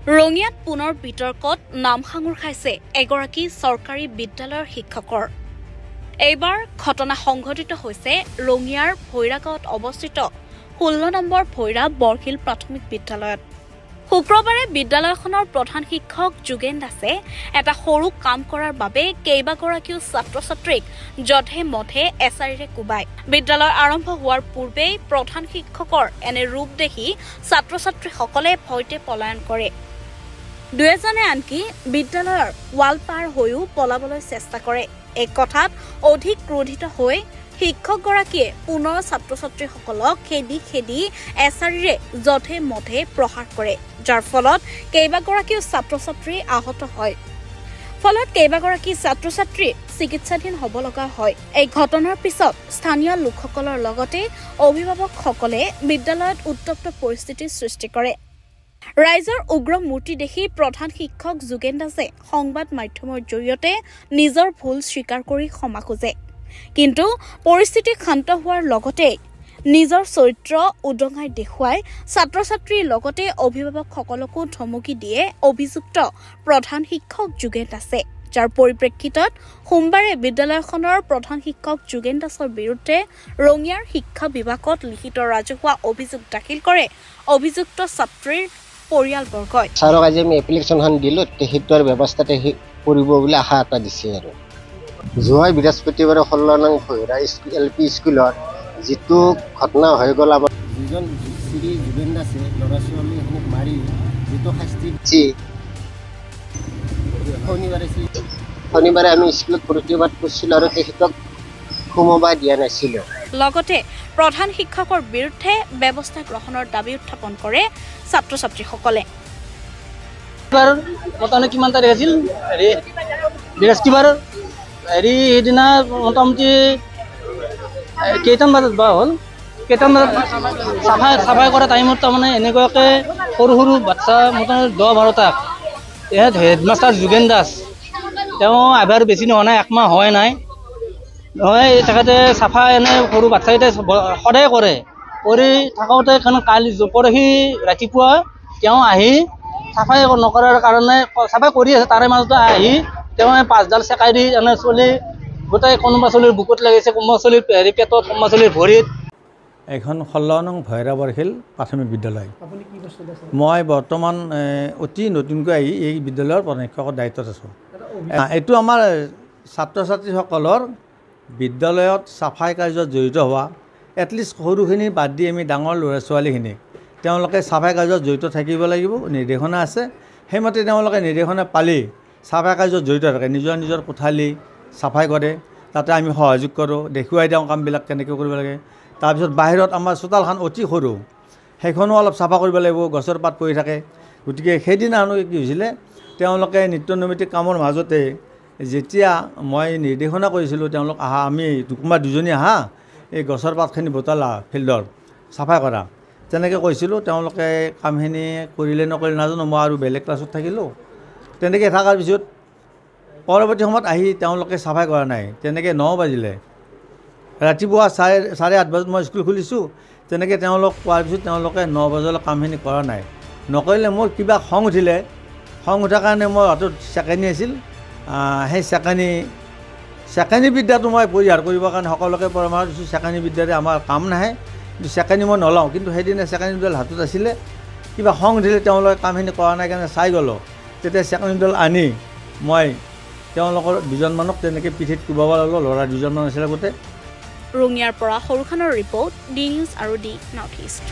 ৰঙিয়াত পুনৰ বিতৰ্কত নাম সাঙুৰ খাইছে এগৰাকী চৰকাৰী বিদ্যালয়ৰ শিক্ষকৰ। এইবাৰ ঘটনা সংঘটিত হৈছে ৰঙিয়াৰ ভৈৰা গাঁৱত অৱস্থিত 16 নম্বৰ ভৈৰা বৰশিল প্ৰাথমিক বিদ্যালয়ত। শুক্ৰবাৰে বিদ্যালয়খনৰ প্ৰধান শিক্ষক যোগেন দাসে এটা সৰু কাম কৰাৰ বাবে কেইবাগৰাকীও ছাত্ৰ-ছাত্ৰীক যধে মধে এছাৰিৰে কোবায়। বিদ্যালয় আৰম্ভ হোৱাৰ পূৰ্বেই প্ৰধান শিক্ষকৰ এনে ৰূপ দেখি ছাত্ৰ-ছাত্ৰীসকলে ভয়তে পলায়ন কৰে। দুয়োজনে আনকি বিদ্যালয়ৰ ৱাল পাৰ হৈও পলাবলৈ চেষ্টা কৰে। এই কথাত অধিক ক্ৰোধিত হৈ শিক্ষকগৰাকীয়ে পুনৰ ছাত্ৰ-ছাত্ৰীসকলক খেদি এছাৰিৰে যধে মধে প্ৰহাৰ কৰে, যাৰ ফলত কেইবাগৰাকীও ছাত্ৰ-ছাত্ৰী আহত হয়। ফলত কেইবাগৰাকী ছাত্ৰ-ছাত্ৰী চিকিৎসাধীন হ'ব লগা হয়। এই ঘটনাৰ পিছত স্থানীয় লোকসকলৰ লগতে অভিভাৱকসকলে বিদ্যালয়ত উত্তপ্ত পৰিস্থিতিৰ সৃষ্টি কৰে। ৰাইজৰ উগ্ৰ মূৰ্তি দেখি প্ৰধান শিক্ষক যোগেন দাসে সংবাদ মাধ্যমৰ জৰিয়তে নিজৰ ভুল স্বীকাৰ কৰি ক্ষমা খোজে। কিন্তু পৰিস্থিতি শান্ত হোৱাৰ লগতে নিজৰ চৰিত্ৰ উদঙাই দেখুৱাই ছাত্ৰ-ছাত্ৰীৰ লগতে অভিভাৱকসকলকো ধমকি দিয়ে অভিযুক্ত প্ৰধান শিক্ষক যোগেন দাসে, যাৰ পৰিপ্ৰেক্ষিতত সোমবাৰে বিদ্যালয়খনৰ প্ৰধান শিক্ষক যোগেন দাসৰ বিৰুদ্ধে ৰঙিয়াৰ শিক্ষা বিভাগত লিখিত ৰাজহুৱা অভিযোগ দাখিল কৰে অভিযুক্ত ছাত্ৰীৰ পৰিয়ালবৰ্গই। ছাৰক আজি আমি এপ্লিকেশ্যনখন দিলোঁ, তেখেতৰ ব্যৱস্থাতে কৰিব বুলি আশা এটা দিছে। আৰু যোৱা বৃহস্পতিবাৰে 16 নং ভৈৰা LP স্কুলত যিটো ঘটনা হৈ গ'ল, আমাৰ যিজন শ্ৰী যোগেন দাসে ল'ৰা ছোৱালীখিনিক মাৰি যিটো শাস্তি দিছে, শনিবাৰে আমি স্কুলত প্ৰতিবাদ কৰিছিলোঁ আৰু তেখেতক সোমাব দিয়া নাছিলোঁ। লগতে প্ৰধান শিক্ষকৰ বিৰুদ্ধে ব্যৱস্থা গ্ৰহণৰ দাবী উত্থাপন কৰে ছাত্ৰ-ছাত্ৰীসকলে। কিমান তাৰিখ আছিল? বৃহস্পতিবাৰ সেইদিনা মোটামুটি কেইটামান বজাত বা হ'ল, কেইটামান বজাত চাফাই কৰা টাইমত তাৰমানে এনেকুৱাকৈ সৰু সৰু বাচ্চা মোটামুটি 10-12টাক হেডমাষ্টাৰ যোগেন দাস তেওঁ এবাৰ বেছি নোহোৱা নাই, 1 মাহ হোৱাই নাই নহয়, তেখেতে চাফা এনে সৰু বাচ্চাকেইটাই সদায় কৰে। কৰি থাকোঁতে কালি পৰহি ৰাতিপুৱা তেওঁ আহি চাফাই নকৰাৰ কাৰণে চাফাই কৰি আছে, তাৰে মাজতে আহি তেওঁ 5ডাল চেকাই দি এনে চলি গোটেই কোনোবা চলিৰ বুকুত লাগিছে, কোনোবা চলিৰ পেটত, কোনোবা চলিৰ ভৰিত। এখন 16 নং ভৈৰা বৰশিল প্ৰাথমিক বিদ্যালয়। মই বৰ্তমান অতি নতুনকৈ আহি এই বিদ্যালয়ৰ প্ৰধান শিক্ষকৰ দায়িত্বত আছোঁ। এইটো আমাৰ ছাত্ৰ-ছাত্ৰীসকলৰ বিদ্যালয়ত চাফাই কাৰ্যত জড়িত হোৱা, এটলিষ্ট সৰুখিনি বাদ দি আমি ডাঙৰ ল'ৰা ছোৱালীখিনিক তেওঁলোকে চাফাই কাৰ্যত জড়িত থাকিব লাগিব, নিৰ্দেশনা আছে। সেইমতে তেওঁলোকে নিৰ্দেশনা পালি চাফাই কাৰ্যত জড়িত থাকে, নিজৰ কোঠালি চাফাই কৰে, তাতে আমি সহযোগ কৰোঁ, দেখুৱাই দিওঁ কামবিলাক কেনেকৈ কৰিব লাগে। তাৰপিছত বাহিৰত আমাৰ চোতালখন অতি সৰু, সেইখনো অলপ চাফা কৰিব লাগিব, গছৰ পাত পৰি থাকে। গতিকে সেইদিনা কি হৈছিলে, তেওঁলোকে নিত্য নৈমিত্তিক কামৰ মাজতে যেতিয়া মই নিৰ্দেশনা কৰিছিলোঁ তেওঁলোক আহা, আমি কোনোবা দুজনী আহা এই গছৰ পাতখিনি বুটলা ফিল্ডৰ চাফা কৰা, তেনেকৈ কৈছিলোঁ। তেওঁলোকে কামখিনি কৰিলে নকৰিলে নাজানো, মই আৰু বেলেগ ক্লাছত থাকিলোঁ। তেনেকৈ থকাৰ পিছত পৰৱৰ্তী সময়ত আহি তেওঁলোকে চাফাই কৰা নাই। তেনেকৈ 9 বাজিলে, ৰাতিপুৱা 8:30 বজাত মই স্কুল খুলিছোঁ। তেনেকৈ তেওঁলোক কোৱাৰ পিছত তেওঁলোকে 9 বজালৈ কামখিনি কৰা নাই। নকৰিলে মোৰ কিবা খং উঠিলে, খং উঠাৰ কাৰণে মই হাতত চেকেনি আছিল, সেই চেকেনি বিদ্যাটো মই পৰিহাৰ কৰিবৰ কাৰণে সকলোকে পৰামৰ্শ দিছোঁ। চেকেনি বিদ্যাৰে আমাৰ কাম নাহে, কিন্তু চেকেনি মই নলওঁ। কিন্তু সেইদিনা চেকেনিডাল হাতত আছিলে, কিবা খং উঠিলে তেওঁলোকে কামখিনি কৰা নাই কাৰণে চাই গ'লোঁ। তেতিয়া চেকেনিডাল আনি মই তেওঁলোকৰ 2জনমানক তেনেকৈ পিঠিত কোবাব লাগিলোঁ, ল'ৰা 2জনমান আছিলে গোটেই। ৰঙিয়াৰ পৰা সৰুখানৰ ৰিপৰ্ট, ডি নিউজ আৰু ডি নৰ্থ ইষ্ট।